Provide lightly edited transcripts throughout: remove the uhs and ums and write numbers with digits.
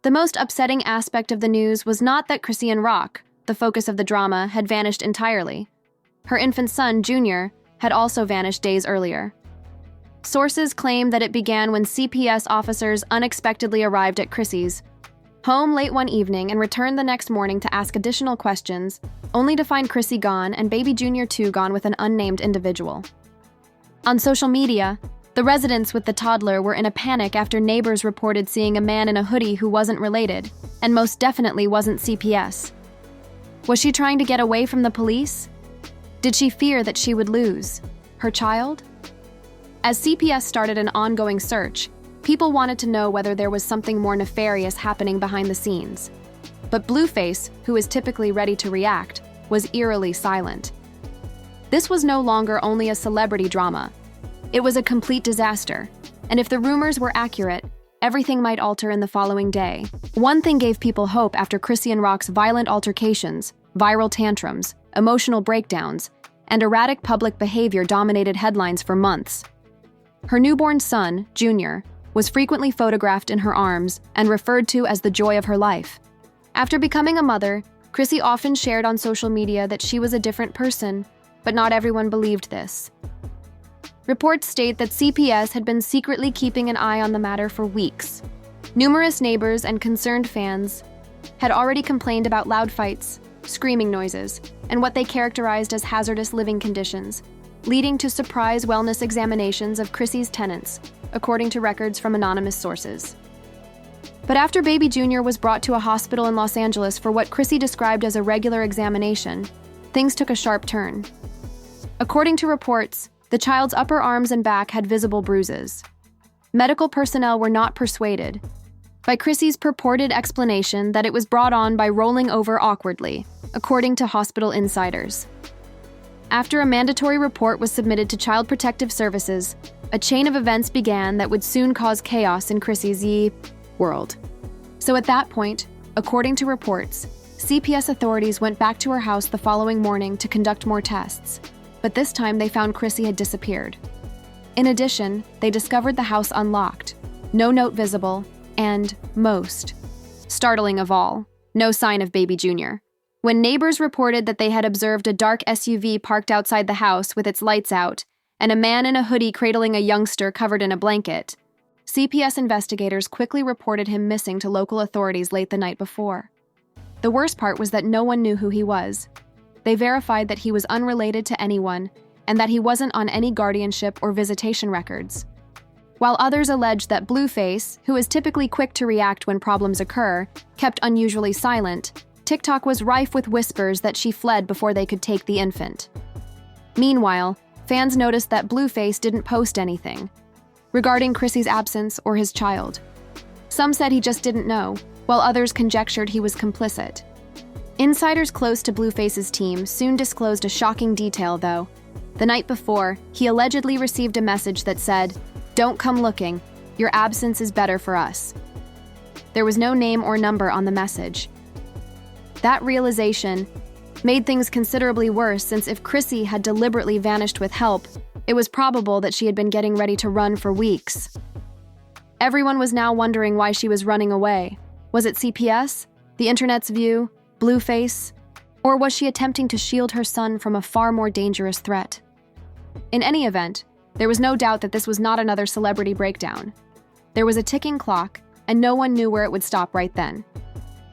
The most upsetting aspect of the news was not that Chrisean Rock, the focus of the drama, had vanished entirely. Her infant son, Junior, had also vanished days earlier. Sources claim that it began when CPS officers unexpectedly arrived at Chrissy's home late one evening and returned the next morning to ask additional questions, only to find Chrissy gone and baby Junior too gone with an unnamed individual. On social media, the residents with the toddler were in a panic after neighbors reported seeing a man in a hoodie who wasn't related, and most definitely wasn't CPS. Was she trying to get away from the police? Did she fear that she would lose her child? As CPS started an ongoing search, people wanted to know whether there was something more nefarious happening behind the scenes. But Blueface, who is typically ready to react, was eerily silent. This was no longer only a celebrity drama. It was a complete disaster, and if the rumors were accurate, everything might alter in the following day. One thing gave people hope after Chrisean Rock's violent altercations, viral tantrums, emotional breakdowns, and erratic public behavior dominated headlines for months. Her newborn son, Junior, was frequently photographed in her arms and referred to as the joy of her life. After becoming a mother, Chrissy often shared on social media that she was a different person, but not everyone believed this. Reports state that CPS had been secretly keeping an eye on the matter for weeks. Numerous neighbors and concerned fans had already complained about loud fights, screaming noises, and what they characterized as hazardous living conditions, leading to surprise wellness examinations of Chrissy's tenants, according to records from anonymous sources. But after baby Junior was brought to a hospital in Los Angeles for what Chrissy described as a regular examination, things took a sharp turn. According to reports, the child's upper arms and back had visible bruises. Medical personnel were not persuaded by Chrissy's purported explanation that it was brought on by rolling over awkwardly, according to hospital insiders. After a mandatory report was submitted to Child Protective Services, a chain of events began that would soon cause chaos in Chrissy's world. So at that point, according to reports, CPS authorities went back to her house the following morning to conduct more tests, but this time they found Chrissy had disappeared. In addition, they discovered the house unlocked, no note visible, and, most startling of all, no sign of baby Junior. When neighbors reported that they had observed a dark SUV parked outside the house with its lights out, and a man in a hoodie cradling a youngster covered in a blanket, CPS investigators quickly reported him missing to local authorities late the night before. The worst part was that no one knew who he was. They verified that he was unrelated to anyone, and that he wasn't on any guardianship or visitation records. While others alleged that Blueface, who is typically quick to react when problems occur, kept unusually silent, TikTok was rife with whispers that she fled before they could take the infant. Meanwhile, fans noticed that Blueface didn't post anything regarding Chrissy's absence or his child. Some said he just didn't know, while others conjectured he was complicit. Insiders close to Blueface's team soon disclosed a shocking detail, though. The night before, he allegedly received a message that said, "Don't come looking. Your absence is better for us." There was no name or number on the message. That realization made things considerably worse, since if Chrissy had deliberately vanished with help, it was probable that she had been getting ready to run for weeks. Everyone was now wondering why she was running away. Was it CPS, the internet's view, Blueface, or was she attempting to shield her son from a far more dangerous threat? In any event, there was no doubt that this was not another celebrity breakdown. There was a ticking clock, and no one knew where it would stop right then.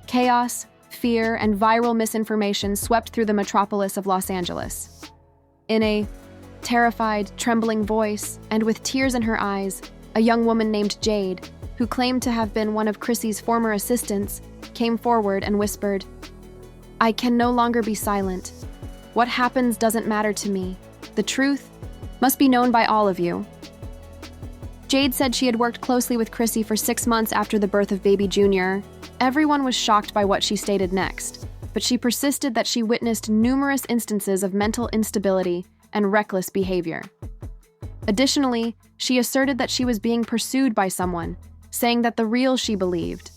Chaos, fear, and viral misinformation swept through the metropolis of Los Angeles. In a terrified, trembling voice, and with tears in her eyes, a young woman named Jade, who claimed to have been one of Chrissy's former assistants, came forward and whispered, "I can no longer be silent. What happens doesn't matter to me. The truth must be known by all of you." Jade said she had worked closely with Chrissy for 6 months after the birth of baby Junior. Everyone was shocked by what she stated next, but she persisted that she witnessed numerous instances of mental instability and reckless behavior. Additionally, she asserted that she was being pursued by someone, saying that the real she believed,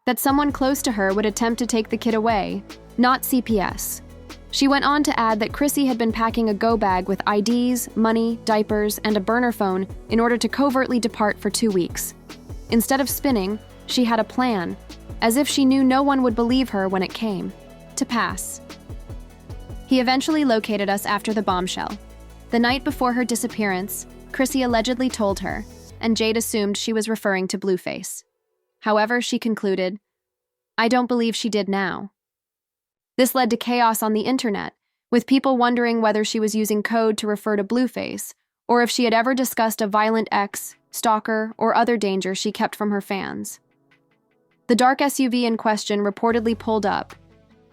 that someone close to her would attempt to take the kid away, not CPS. She went on to add that Chrissy had been packing a go bag with IDs, money, diapers, and a burner phone in order to covertly depart for 2 weeks. Instead of spinning, she had a plan, as if she knew no one would believe her when it came to pass. He eventually located us after the bombshell. The night before her disappearance, Chrissy allegedly told her, and Jade assumed she was referring to Blueface. However, she concluded, "I don't believe she did now." This led to chaos on the internet, with people wondering whether she was using code to refer to Blueface, or if she had ever discussed a violent ex, stalker, or other danger she kept from her fans. The dark SUV in question reportedly pulled up,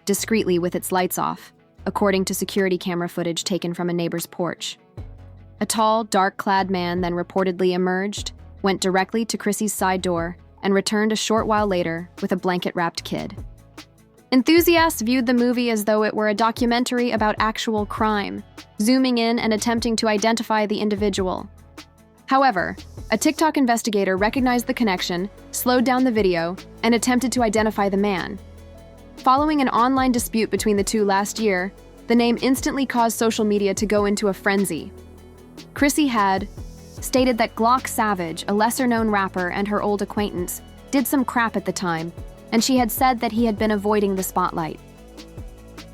discreetly with its lights off, according to security camera footage taken from a neighbor's porch. A tall, dark-clad man then reportedly emerged, went directly to Chrissy's side door, and returned a short while later with a blanket-wrapped kid. Enthusiasts viewed the movie as though it were a documentary about actual crime, zooming in and attempting to identify the individual. However, a TikTok investigator recognized the connection, slowed down the video, and attempted to identify the man. Following an online dispute between the two last year, the name instantly caused social media to go into a frenzy. Chrissy had stated that Glock Savage, a lesser-known rapper and her old acquaintance, did some crap at the time, and she had said that he had been avoiding the spotlight.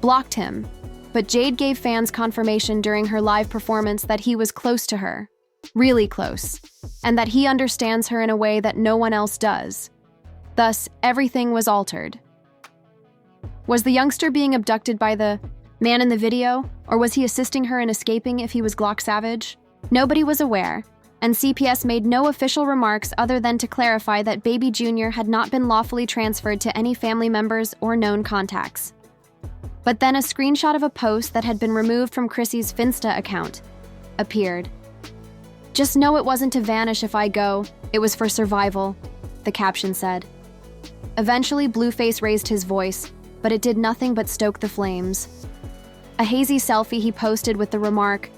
Blocked him, but Jade gave fans confirmation during her live performance that he was close to her, really close, and that he understands her in a way that no one else does. Thus, everything was altered. Was the youngster being abducted by the man in the video, or was he assisting her in escaping if he was Glock Savage? Nobody was aware, and CPS made no official remarks other than to clarify that Baby Jr. had not been lawfully transferred to any family members or known contacts. But then a screenshot of a post that had been removed from Chrissy's Finsta account appeared. "Just know it wasn't to vanish if I go, it was for survival," the caption said. Eventually, Blueface raised his voice, but it did nothing but stoke the flames. A hazy selfie he posted with the remark,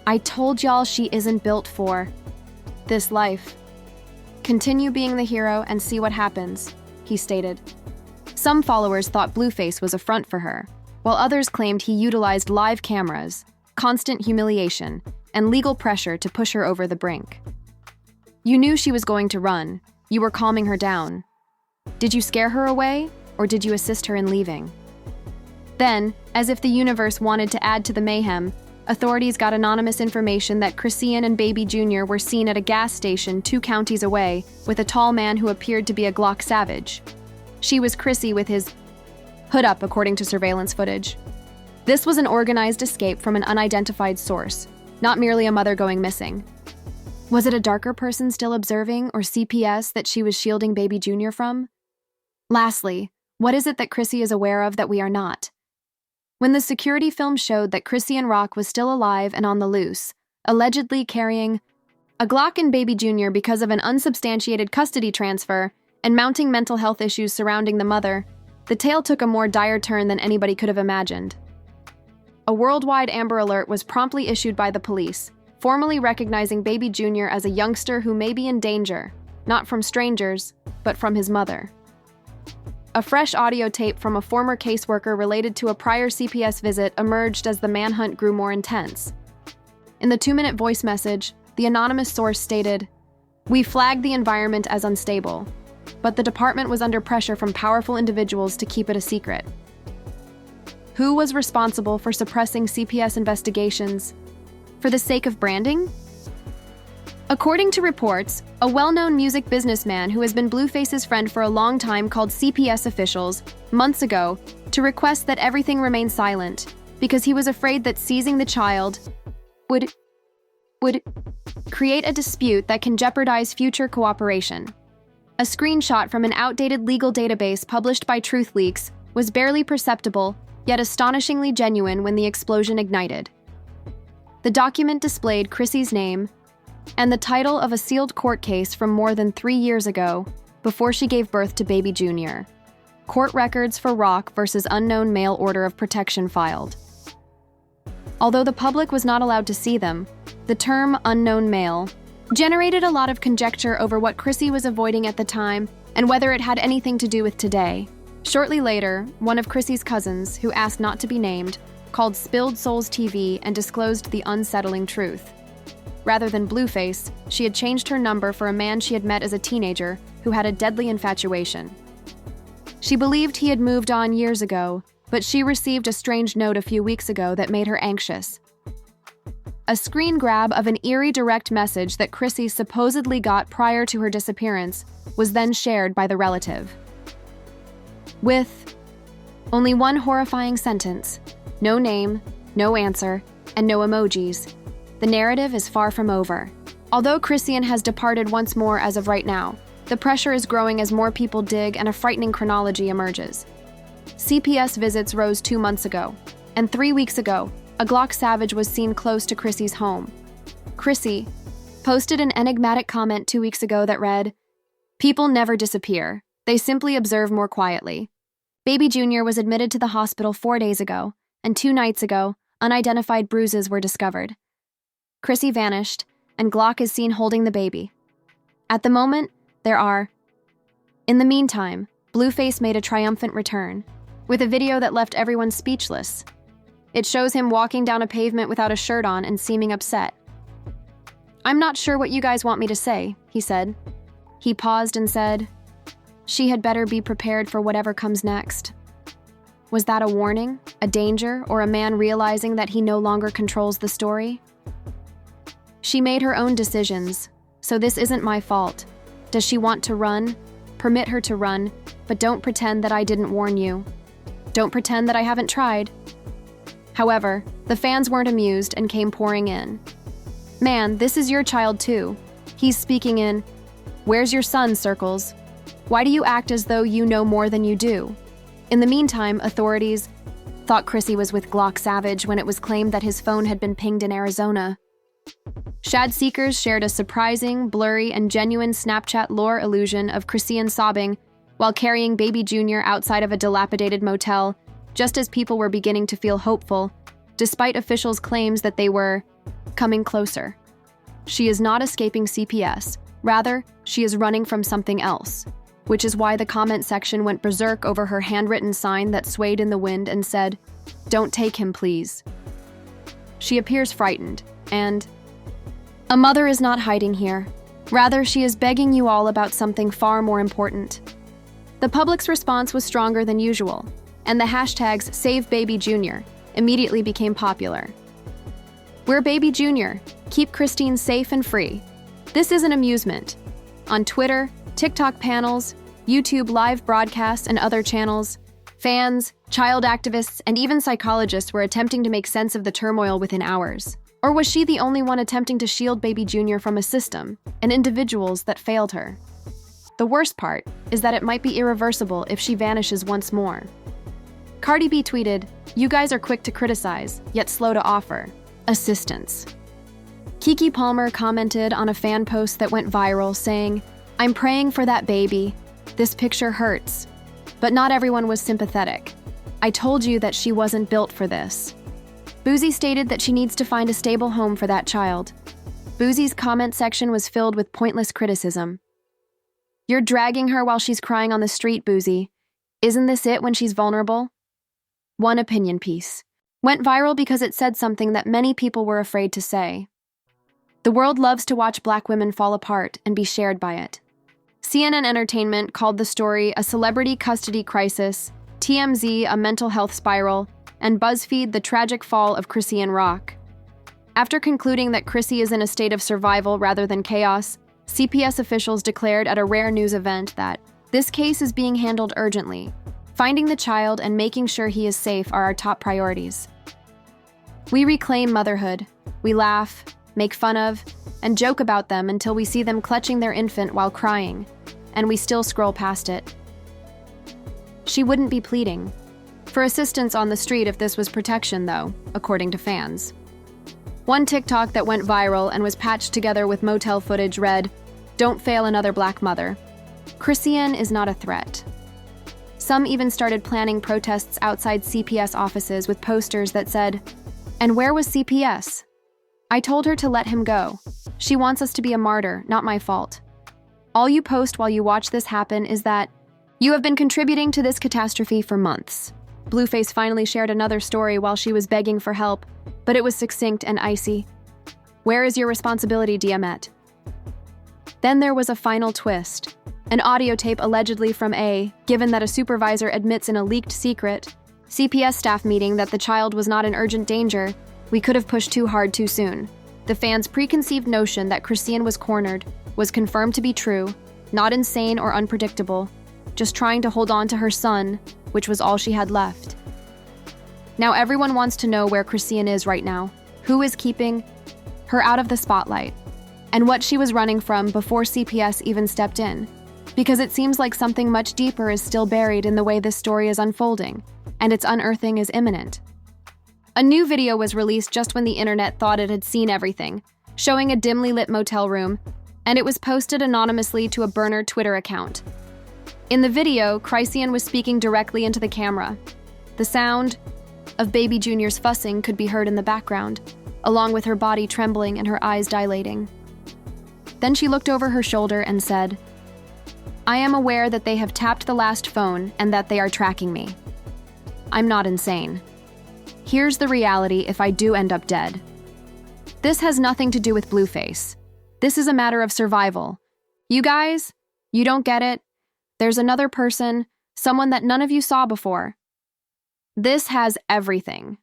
"I told y'all she isn't built for this life. Continue being the hero and see what happens," he stated. Some followers thought Blueface was a front for her, while others claimed he utilized live cameras, constant humiliation, and legal pressure to push her over the brink. "You knew she was going to run. You were calming her down. Did you scare her away, or did you assist her in leaving?" Then, as if the universe wanted to add to the mayhem, authorities got anonymous information that Chrisean and Baby Jr. were seen at a gas station 2 counties away with a tall man who appeared to be a Glock Savage. She was Chrissy with his hood up, according to surveillance footage. This was an organized escape from an unidentified source, not merely a mother going missing. Was it a darker person still observing, or CPS, that she was shielding Baby Jr. from? Lastly, what is it that Chrissy is aware of that we are not? When the security film showed that Chrisean Rock was still alive and on the loose, allegedly carrying a Glock and Baby Jr. because of an unsubstantiated custody transfer and mounting mental health issues surrounding the mother, the tale took a more dire turn than anybody could have imagined. A worldwide Amber Alert was promptly issued by the police, formally recognizing Baby Jr. as a youngster who may be in danger, not from strangers, but from his mother. A fresh audio tape from a former caseworker related to a prior CPS visit emerged as the manhunt grew more intense. In the 2-minute voice message, the anonymous source stated, "We flagged the environment as unstable, but the department was under pressure from powerful individuals to keep it a secret." Who was responsible for suppressing CPS investigations? For the sake of branding? According to reports, a well-known music businessman who has been Blueface's friend for a long time called CPS officials months ago to request that everything remain silent because he was afraid that seizing the child would create a dispute that can jeopardize future cooperation. A screenshot from an outdated legal database published by TruthLeaks was barely perceptible, yet astonishingly genuine when the explosion ignited. The document displayed Chrissy's name and the title of a sealed court case from more than 3 years ago, before she gave birth to Baby Jr. Court records for Rock versus unknown male order of protection filed. Although the public was not allowed to see them, the term unknown male generated a lot of conjecture over what Chrissy was avoiding at the time and whether it had anything to do with today. Shortly later, one of Chrissy's cousins, who asked not to be named, called Spilled Souls TV and disclosed the unsettling truth. Rather than Blueface, she had changed her number for a man she had met as a teenager who had a deadly infatuation. She believed he had moved on years ago, but she received a strange note a few weeks ago that made her anxious. A screen grab of an eerie direct message that Chrissy supposedly got prior to her disappearance was then shared by the relative. With only one horrifying sentence, no name, no answer, and no emojis, the narrative is far from over. Although Chrisean has departed once more as of right now, the pressure is growing as more people dig and a frightening chronology emerges. CPS visits rose 2 months ago, and 3 weeks ago, a Glock Savage was seen close to Chrissy's home. Chrissy posted an enigmatic comment 2 weeks ago that read, "People never disappear. They simply observe more quietly." Baby Junior was admitted to the hospital 4 days ago, and 2 nights ago, unidentified bruises were discovered. Chrissy vanished, and Glock is seen holding the baby. At the moment, there are. In the meantime, Blueface made a triumphant return, with a video that left everyone speechless. It shows him walking down a pavement without a shirt on and seeming upset. "I'm not sure what you guys want me to say," he said. He paused and said, "She had better be prepared for whatever comes next." Was that a warning, a danger, or a man realizing that he no longer controls the story? "She made her own decisions, so this isn't my fault. Does she want to run? Permit her to run, but don't pretend that I didn't warn you. Don't pretend that I haven't tried." However, the fans weren't amused and came pouring in. "Man, this is your child too." He's speaking in, "Where's your son?" circles. "Why do you act as though you know more than you do?" In the meantime, authorities thought Chrissy was with Glock Savage when it was claimed that his phone had been pinged in Arizona. Shad seekers shared a surprising, blurry, and genuine Snapchat lore illusion of Chrisean sobbing while carrying Baby Junior outside of a dilapidated motel, just as people were beginning to feel hopeful, despite officials' claims that they were coming closer. She is not escaping CPS. Rather, she is running from something else, which is why the comment section went berserk over her handwritten sign that swayed in the wind and said, "Don't take him, please." She appears frightened, and a mother is not hiding here. Rather, she is begging you all about something far more important. The public's response was stronger than usual, and the hashtags #SaveBabyJr immediately became popular. "We're Baby Junior. Keep Christine safe and free. This is an amusement." On Twitter, TikTok panels, YouTube live broadcasts, and other channels, fans, child activists, and even psychologists were attempting to make sense of the turmoil within hours. Or was she the only one attempting to shield Baby Junior from a system and individuals that failed her? The worst part is that it might be irreversible if she vanishes once more. Cardi B tweeted, "You guys are quick to criticize, yet slow to offer assistance." Keke Palmer commented on a fan post that went viral saying, "I'm praying for that baby. This picture hurts." But not everyone was sympathetic. "I told you that she wasn't built for this." Boozy stated that she needs to find a stable home for that child. Boozy's comment section was filled with pointless criticism. "You're dragging her while she's crying on the street, Boozy. Isn't this it when she's vulnerable?" One opinion piece went viral because it said something that many people were afraid to say. The world loves to watch Black women fall apart and be shared by it. CNN Entertainment called the story a celebrity custody crisis, TMZ a mental health spiral, and BuzzFeed the tragic fall of Chrisean Rock. After concluding that Chrissy is in a state of survival rather than chaos, CPS officials declared at a rare news event that this case is being handled urgently. Finding the child and making sure he is safe are our top priorities. We reclaim motherhood. We laugh, make fun of, and joke about them until we see them clutching their infant while crying, and we still scroll past it. She wouldn't be pleading for assistance on the street if this was protection, though, according to fans. One TikTok that went viral and was patched together with motel footage read, "Don't fail another Black mother. Chrisean is not a threat." Some even started planning protests outside CPS offices with posters that said, "And where was CPS? I told her to let him go. She wants us to be a martyr, not my fault. All you post while you watch this happen is that you have been contributing to this catastrophe for months." Blueface finally shared another story while she was begging for help, but it was succinct and icy. "Where is your responsibility, Diamet?" Then there was a final twist. An audio tape allegedly from given that a supervisor admits in a leaked secret CPS staff meeting that the child was not in urgent danger, we could have pushed too hard too soon. The fans' preconceived notion that Chrisean was cornered was confirmed to be true, not insane or unpredictable, just trying to hold on to her son, which was all she had left. Now everyone wants to know where Chrisean is right now, who is keeping her out of the spotlight, and what she was running from before CPS even stepped in, because it seems like something much deeper is still buried in the way this story is unfolding, and its unearthing is imminent. A new video was released just when the internet thought it had seen everything, showing a dimly lit motel room, and it was posted anonymously to a burner Twitter account. In the video, Chrisean was speaking directly into the camera. The sound of baby Junior's fussing could be heard in the background, along with her body trembling and her eyes dilating. Then she looked over her shoulder and said, "I am aware that they have tapped the last phone and that they are tracking me. I'm not insane. Here's the reality if I do end up dead. This has nothing to do with Blueface. This is a matter of survival. You guys, you don't get it. There's another person, someone that none of you saw before. This has everything."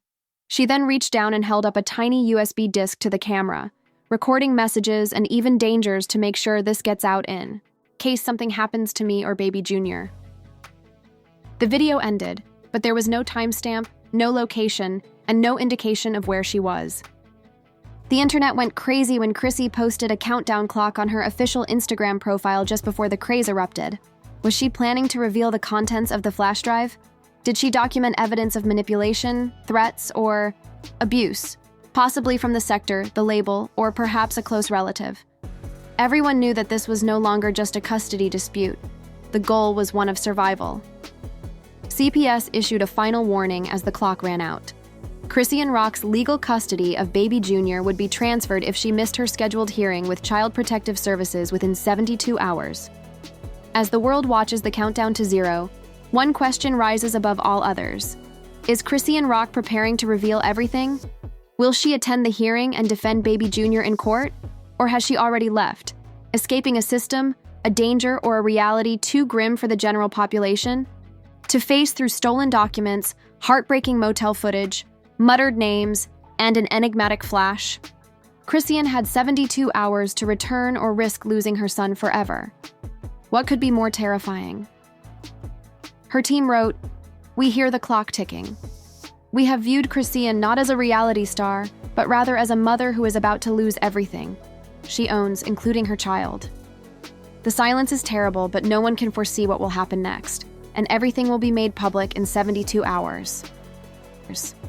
She then reached down and held up a tiny USB disc to the camera, recording messages and even dangers to make sure this gets out in case something happens to me or baby Junior. The video ended, but there was no timestamp, no location, and no indication of where she was. The internet went crazy when Chrissy posted a countdown clock on her official Instagram profile just before the craze erupted. Was she planning to reveal the contents of the flash drive? Did she document evidence of manipulation, threats, or abuse, possibly from the sector, the label, or perhaps a close relative? Everyone knew that this was no longer just a custody dispute. The goal was one of survival. CPS issued a final warning as the clock ran out. Chrisean Rock's legal custody of baby Junior would be transferred if she missed her scheduled hearing with Child Protective Services within 72 hours. As the world watches the countdown to zero, one question rises above all others. Is Chrisean Rock preparing to reveal everything? Will she attend the hearing and defend baby Junior in court? Or has she already left, escaping a system, a danger, or a reality too grim for the general population to face through stolen documents, heartbreaking motel footage, muttered names, and an enigmatic flash? Chrisean had 72 hours to return or risk losing her son forever. What could be more terrifying? Her team wrote, "We hear the clock ticking. We have viewed Chrisean not as a reality star, but rather as a mother who is about to lose everything she owns, including her child. The silence is terrible, but no one can foresee what will happen next, and everything will be made public in 72 hours."